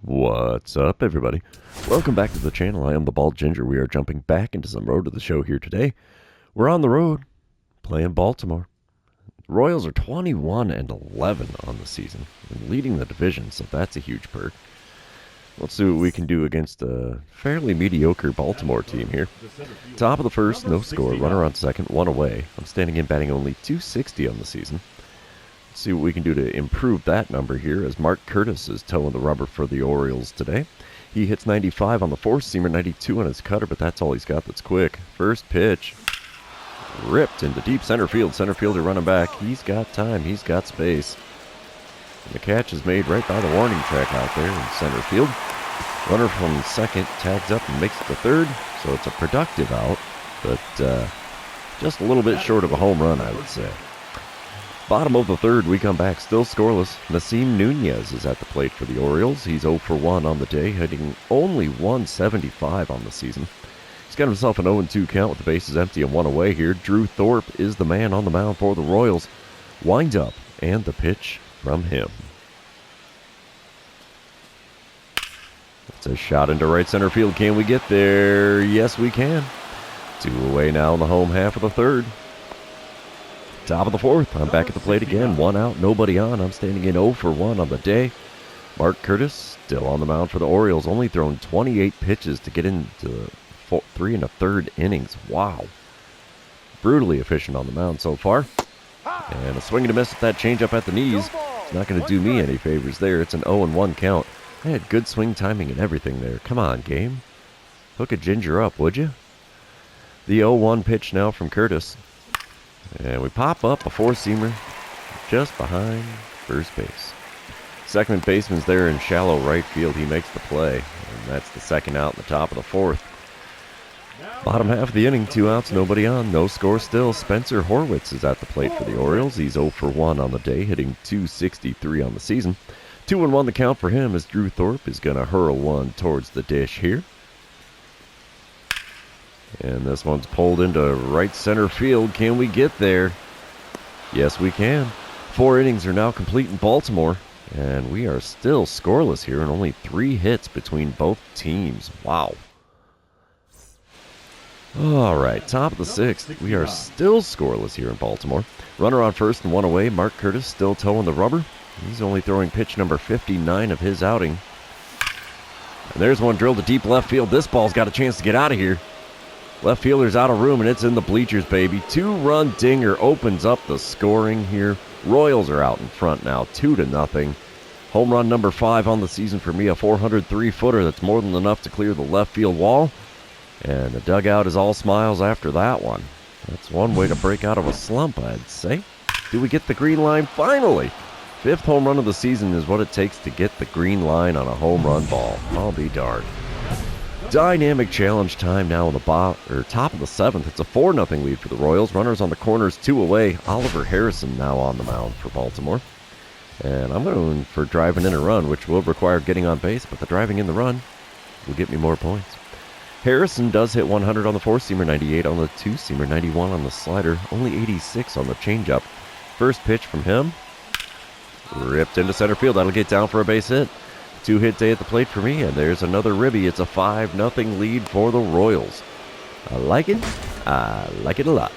What's up, everybody? Welcome back to the channel. I am the Bald Ginger. We are jumping back into some road to the show here today. We're on the road, playing Baltimore. The Royals are 21-11 on the season, and leading the division, so that's a huge perk. Let's see what we can do against a fairly mediocre Baltimore team here. Top of the first, no score. Runner on second, one away. I'm standing in batting only .260 on the season. See what we can do to improve that number here, as Mark Curtis is toeing the rubber for the Orioles today. He hits 95 on the four-seamer, 92 on his cutter, but that's all he's got that's quick. First pitch, ripped into deep center field. Center fielder running back. He's got time. He's got space. And the catch is made right by the warning track out there in center field. Runner from second tags up and makes it to third, so it's a productive out, but just a little bit short of a home run, I would say. Bottom of the third, we come back still scoreless. Nasim Nunez is at the plate for the Orioles. He's 0 for 1 on the day, hitting only 175 on the season. He's got himself an 0-2 count with the bases empty and one away here. Drew Thorpe is the man on the mound for the Royals. Winds up, and the pitch from him. It's a shot into right center field. Can we get there? Yes, we can. Two away now in the home half of the third. Top of the fourth, I'm back at the plate again. One out, nobody on. I'm standing in 0 for 1 on the day. Mark Curtis still on the mound for the Orioles, only thrown 28 pitches to get into 3 1/3 innings. Wow. Brutally efficient on the mound so far. And a swing and a miss at that changeup at the knees. It's not going to do me any favors there. It's an 0-1 count. I had good swing timing and everything there. Come on, game. Hook a Ginger up, would you? The 0-1 pitch now from Curtis. And we pop up a four-seamer just behind first base. Second baseman's there in shallow right field. He makes the play. And that's the second out in the top of the fourth. Bottom half of the inning, 2 outs, nobody on. No score still. Spencer Horwitz is at the plate for the Orioles. He's 0 for 1 on the day, hitting .263 on the season. 2-1 the count for him, as Drew Thorpe is going to hurl one towards the dish here. And this one's pulled into right center field. Can we get there? Yes, we can. 4 innings are now complete in Baltimore, and we are still scoreless here, and only 3 hits between both teams. Wow. All right, top of the 6th. We are still scoreless here in Baltimore. Runner on first and one away. Mark Curtis still toeing the rubber. He's only throwing pitch number 59 of his outing. And there's one drilled to deep left field. This ball's got a chance to get out of here. Left fielder's out of room, and it's in the bleachers, baby. 2-run dinger opens up the scoring here. Royals are out in front now, 2-0. Home run number 5 on the season for me, a 403-footer. That's more than enough to clear the left field wall. And the dugout is all smiles after that one. That's one way to break out of a slump, I'd say. Do we get the green line? Finally! 5th home run of the season is what it takes to get the green line on a home run ball. I'll be darned. Dynamic challenge time now in the top of the 7th. It's a 4-0 lead for the Royals. Runners on the corners, 2 away. Oliver Harrison now on the mound for Baltimore. And I'm going for driving in a run, which will require getting on base, but the driving in the run will get me more points. Harrison does hit 100 on the four-seamer, 98 on the two-seamer, 91 on the slider, only 86 on the changeup. First pitch from him, ripped into center field. That'll get down for a base hit. 2-hit day at the plate for me, and there's another ribby. It's a 5-0 lead for the Royals. I like it. I like it a lot.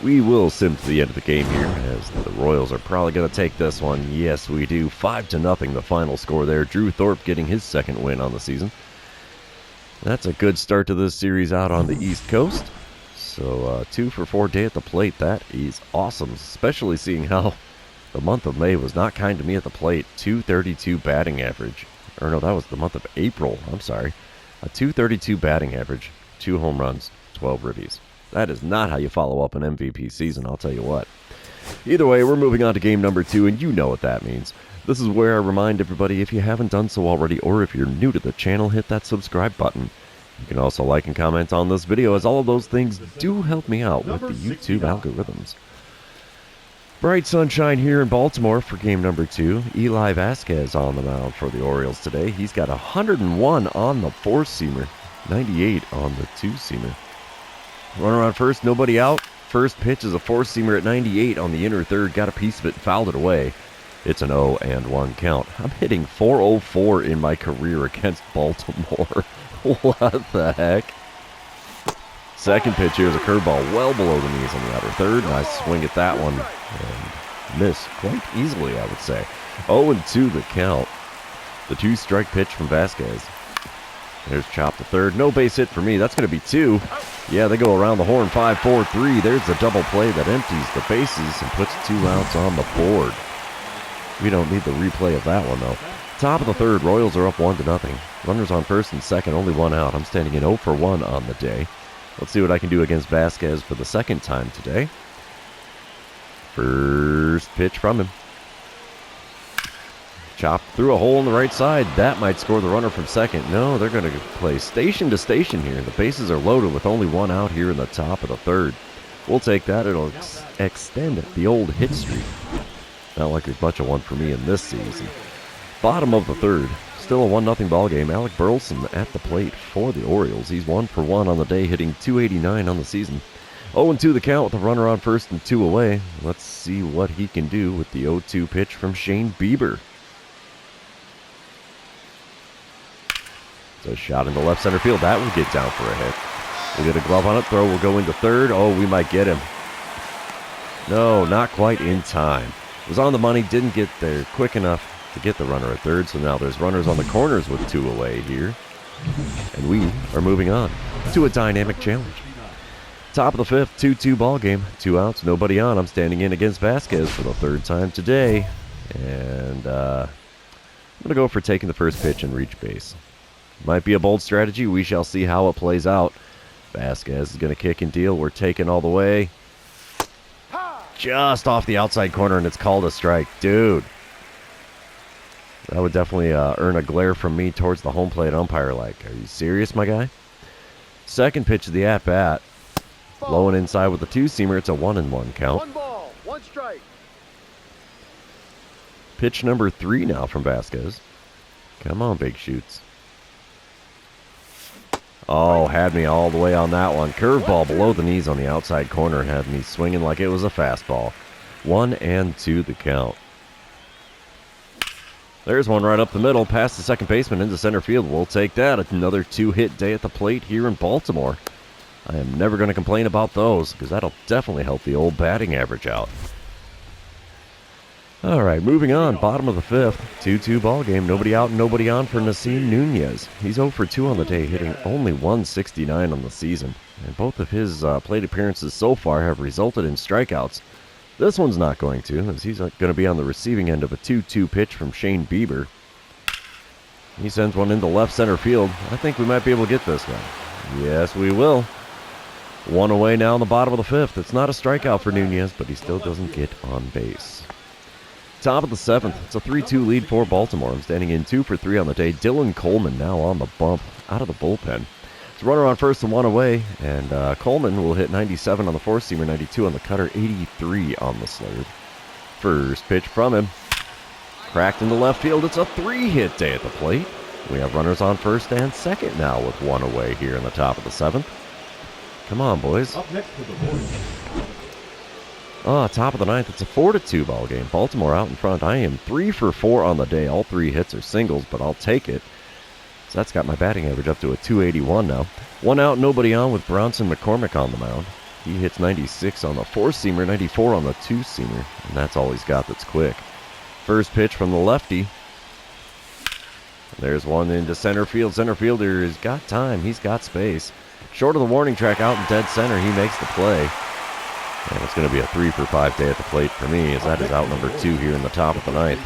We will sim to the end of the game here, as the Royals are probably going to take this one. Yes, we do. 5-0 the final score there. Drew Thorpe getting his 2nd win on the season. That's a good start to this series out on the East Coast. So 2 for 4 day at the plate. That is awesome, especially seeing how the month of May was not kind to me at the plate. .232 batting average. Or no, that was the month of April. I'm sorry. A .232 batting average, 2 home runs, 12 ribbies. That is not how you follow up an MVP season, I'll tell you what. Either way, we're moving on to game number 2, and you know what that means. This is where I remind everybody, if you haven't done so already, or if you're new to the channel, hit that subscribe button. You can also like and comment on this video, as all of those things do help me out with the YouTube algorithms. Bright sunshine here in Baltimore for game number 2. Eli Vasquez on the mound for the Orioles today. He's got 101 on the four-seamer, 98 on the two-seamer. Runner on first, nobody out. First pitch is a four-seamer at 98 on the inner third. Got a piece of it, fouled it away. It's an 0-1 count. I'm hitting .404 in my career against Baltimore. What the heck? Second pitch here is a curveball well below the knees on the outer third. Nice swing at that one. And miss quite easily, I would say. 0-2 the count. The 2-strike pitch from Vasquez. There's chop to third. No base hit for me. That's going to be 2. Yeah, they go around the horn. 5-4-3. There's the double play that empties the bases and puts 2 outs on the board. We don't need the replay of that one, though. Top of the third. Royals are up 1-0. Runners on first and second. Only 1 out. I'm standing in 0 for 1 on the day. Let's see what I can do against Vasquez for the second time today. First pitch from him. Chopped through a hole in the right side. That might score the runner from second. No, they're going to play station to station here. The bases are loaded with only 1 out here in the top of the third. We'll take that. It'll extend the old hit streak. Not like there's much of one for me in this season. Bottom of the third. Still a 1-0 ball game. Alec Burleson at the plate for the Orioles. He's 1 for 1 on the day, hitting .289 on the season. 0-2 the count with a runner on first and 2 away. Let's see what he can do with the 0-2 pitch from Shane Bieber. It's a shot into left center field. That will get down for a hit. We'll get a glove on it. Throw will go into third. Oh, we might get him. No, not quite in time. Was on the money. Didn't get there quick enough to get the runner at third. So now there's runners on the corners with 2 away here. And we are moving on to a dynamic challenge. Top of the fifth, 2-2 ball game. 2 outs, nobody on. I'm standing in against Vasquez for the 3rd time today. And I'm going to go for taking the first pitch and reach base. Might be a bold strategy. We shall see how it plays out. Vasquez is going to kick and deal. We're taking all the way. Just off the outside corner, and it's called a strike. Dude. That would definitely earn a glare from me towards the home plate umpire. Like, are you serious, my guy? Second pitch of the at-bat. Low and inside with the 2-seamer. It's a 1-1 count. 1 ball, 1 strike. Pitch number 3 now from Vasquez. Come on, big shoots. Oh, had me all the way on that one. Curveball below the knees on the outside corner. Had me swinging like it was a fastball. 1-2 the count. There's one right up the middle, past the second baseman into center field. We'll take that. Another 2-hit day at the plate here in Baltimore. I am never going to complain about those, because that'll definitely help the old batting average out. All right, moving on. Bottom of the fifth, 2-2 ball game. Nobody out and nobody on for Nasim Nunez. He's 0 for 2 on the day, hitting only .169 on the season. And both of his plate appearances so far have resulted in strikeouts. This one's not going to, as he's going to be on the receiving end of a 2-2 pitch from Shane Bieber. He sends one into left center field. I think we might be able to get this one. Yes, we will. 1 away now in the bottom of the fifth. It's not a strikeout for Nunez, but he still doesn't get on base. Top of the seventh. It's a 3-2 lead for Baltimore. I'm standing in 2 for 3 on the day. Dylan Coleman now on the bump out of the bullpen. It's a runner on first and 1 away, and Coleman will hit 97 on the 4-seamer, 92 on the cutter, 83 on the slurve. First pitch from him. Cracked into left field. It's a 3-hit day at the plate. We have runners on first and second now with 1 away here in the top of the seventh. Come on, boys. Up next to the board. Top of the ninth. It's a 4-2 ball game. Baltimore out in front. I am 3 for 4 on the day. All 3 hits are singles, but I'll take it. So that's got my batting average up to a .281 now. 1 out, nobody on with Bronson McCormick on the mound. He hits 96 on the 4-seamer, 94 on the 2-seamer, and that's all he's got that's quick. First pitch from the lefty. There's one into center field. Center fielder has got time. He's got space. Short of the warning track, out in dead center. He makes the play. And it's going to be a 3 for 5 day at the plate for me, as that is out number 2 here in the top of the ninth.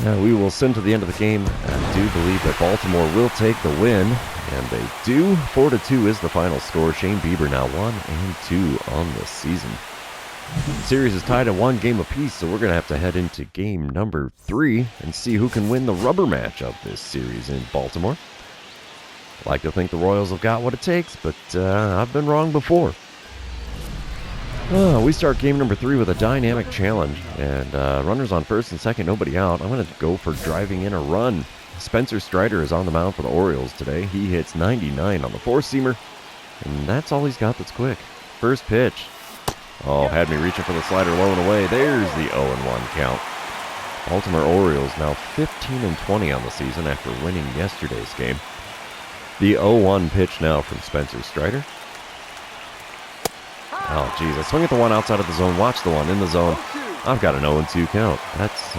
Now we will send to the end of the game. I do believe that Baltimore will take the win, and they do. 4-2 is the final score. Shane Bieber now 1-2 on the season. The series is tied at 1 game apiece, so we're going to have to head into game number 3 and see who can win the rubber match of this series in Baltimore. I like to think the Royals have got what it takes, but I've been wrong before. We start game number 3 with a dynamic challenge, and runners on first and second, nobody out. I'm going to go for driving in a run. Spencer Strider is on the mound for the Orioles today. He hits 99 on the 4-seamer, and that's all he's got that's quick. First pitch. Oh, had me reaching for the slider low and away. There's the 0-1 count. Baltimore Orioles now 15-20 on the season after winning yesterday's game. The 0-1 pitch now from Spencer Strider. Oh, geez. I swing at the one outside of the zone. Watch the one in the zone. I've got an 0-2 count. That's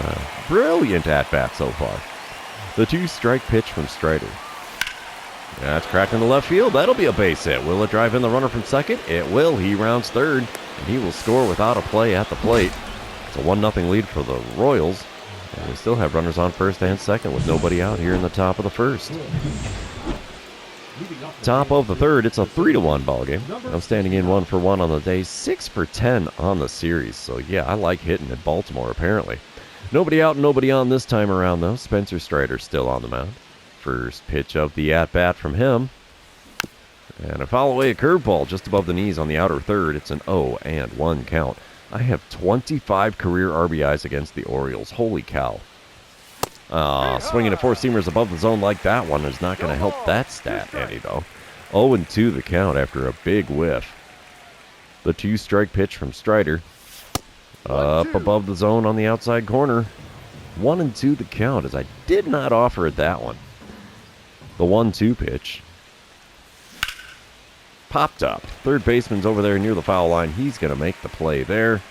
brilliant at-bat so far. The 2-strike pitch from Strider. That's cracked into left field. That'll be a base hit. Will it drive in the runner from second? It will. He rounds third, and he will score without a play at the plate. It's a 1-0 lead for the Royals. And we still have runners on first and second with nobody out here in the top of the first. Top of the third, it's a 3-1 ball game. I'm standing in 1-for-1 on the day, 6-for-10 on the series. So yeah, I like hitting at Baltimore apparently. Nobody out, nobody on this time around though. Spencer Strider still on the mound. First pitch of the at-bat from him. And a foul away curveball just above the knees on the outer third. It's an 0-1 count. I have 25 career RBIs against the Orioles. Holy cow. Swinging at four-seamers above the zone like that one is not going to help that stat any, though. 0-2 the count after a big whiff. The 2-strike pitch from Strider. Up above the zone on the outside corner. 1-2 the count, as I did not offer it that one. The 1-2 pitch. Popped up. Third baseman's over there near the foul line. He's going to make the play there.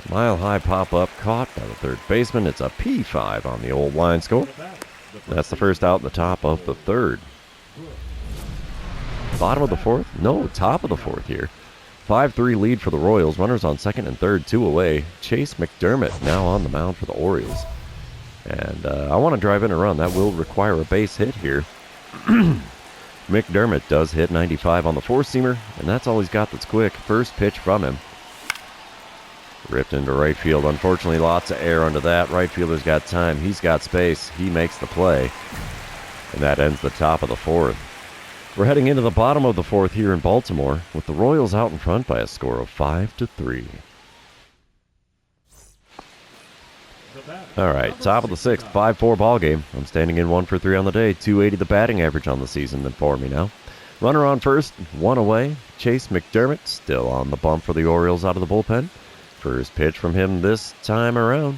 Mile-high pop-up caught by the third baseman. It's a P5 on the old line score. That's the first out in the top of the third. Bottom of the fourth? No, top of the fourth here. 5-3 lead for the Royals. Runners on second and third, 2 away. Chase McDermott now on the mound for the Orioles. And I want to drive in a run. That will require a base hit here. McDermott does hit 95 on the four-seamer, and that's all he's got that's quick. First pitch from him. Ripped into right field. Unfortunately, lots of air under that. Right fielder's got time. He's got space. He makes the play. And that ends the top of the fourth. We're heading into the bottom of the fourth here in Baltimore, with the Royals out in front by a score of 5-3. All right, top of the sixth, 5-4 ball game. I'm standing in 1-for-3 on the day. 280 the batting average on the season for me now. Runner on first, 1 away. Chase McDermott still on the bump for the Orioles out of the bullpen. First pitch from him this time around.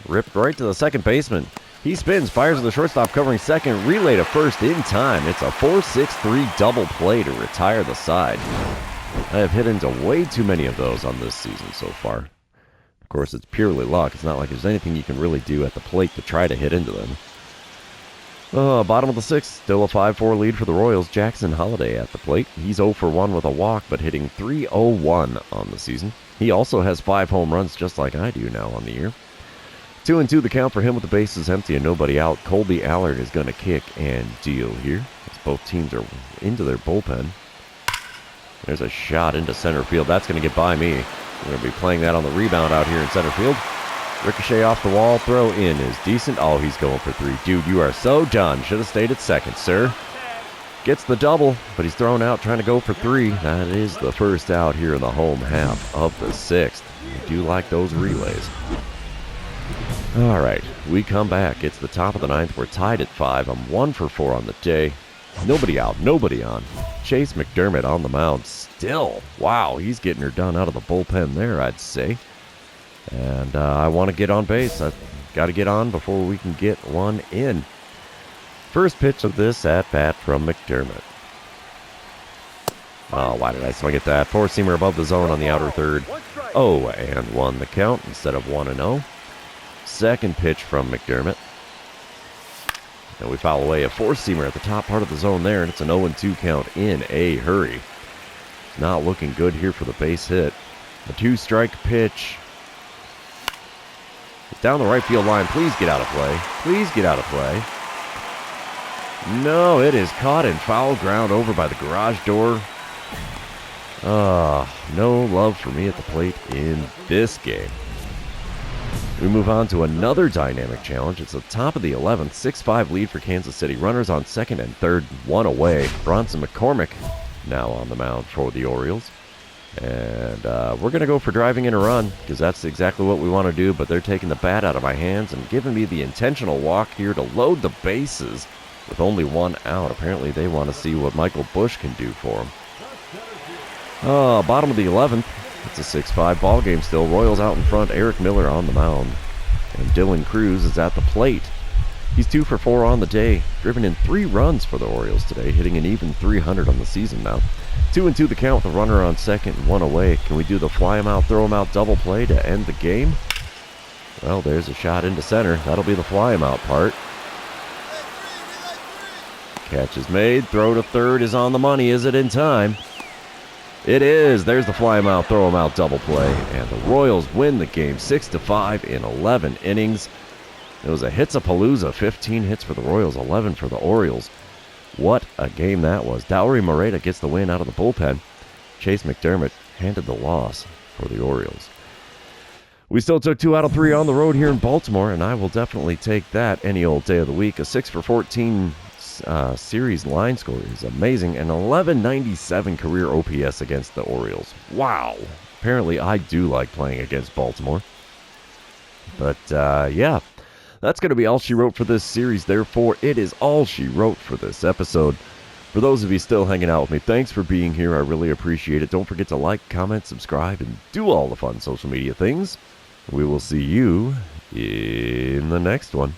Ripped right to the second baseman. He spins, fires to the shortstop covering second, relay to first in time. It's a 4-6-3 double play to retire the side. I have hit into way too many of those on this season so far. Of course, it's purely luck. It's not like there's anything you can really do at the plate to try to hit into them. Bottom of the sixth, still a 5-4 lead for the Royals. Jackson Holliday at the plate. He's 0-for-1 with a walk, but hitting .301 on the season. He also has 5 home runs just like I do now on the year. 2-2 the count for him with the bases empty and nobody out. Colby Allard is going to kick and deal here, as both teams are into their bullpen. There's a shot into center field. That's going to get by me. We're going to be playing that on the rebound out here in center field. Ricochet off the wall. Throw in is decent. Oh, he's going for 3. Dude, you are so done. Should have stayed at second, sir. Gets the double, but he's thrown out trying to go for 3. That is the first out here in the home half of the sixth. I do like those relays. All right, we come back. It's the top of the ninth. We're tied at 5. I'm 1-for-4 on the day. Nobody out, nobody on. Chase McDermott on the mound still. Wow, he's getting her done out of the bullpen there, I'd say. And I want to get on base. I've got to get on before we can get one in. First pitch of this at-bat from McDermott. Oh, why did I swing at that? Four-seamer above the zone on the outer third. 0-1 the count instead of 1-0. Second pitch from McDermott. And we foul away a four-seamer at the top part of the zone there, and it's an 0-2 count in a hurry. It's not looking good here for the base hit. The 2-strike pitch. Down the right field line. Please get out of play. Please get out of play. No, it is caught in foul ground over by the garage door. No love for me at the plate in this game. We move on to another dynamic challenge. It's the top of the 11th, 6-5 lead for Kansas City. Runners on second and third, 1 away. Bronson McCormick now on the mound for the Orioles. And we're going to go for driving in a run because that's exactly what we want to do, but they're taking the bat out of my hands and giving me the intentional walk here to load the bases with only 1 out. Apparently they want to see what Michael Bush can do for them. Bottom of the 11th, It's a 6-5 ball game still. Royals out in front. Eric Miller on the mound. And Dylan Cruz is at the plate. He's 2 for 4 on the day. Driven in 3 runs for the Orioles today. Hitting an even 300 on the season now. 2-2 the count with a runner on second and 1 away. Can we do the fly him out, throw him out double play to end the game? Well, there's a shot into center. That'll be the fly him out part. Catch is made. Throw to third is on the money. Is it in time? It is. There's the fly him out, throw him out double play. And the Royals win the game 6-5 in 11 innings. It was a hits-a-palooza. 15 hits for the Royals, 11 for the Orioles. What a game that was. Dowry Moreta gets the win out of the bullpen. Chase McDermott handed the loss for the Orioles. We still took 2 out of 3 on the road here in Baltimore, and I will definitely take that any old day of the week. A 6 for 14 series line score is amazing. An 1197 career OPS against the Orioles. Wow. Apparently I do like playing against Baltimore. But yeah, that's going to be all she wrote for this series. Therefore, it is all she wrote for this episode. For those of you still hanging out with me, thanks for being here. I really appreciate it. Don't forget to like, comment, subscribe, and do all the fun social media things. We will see you in the next one.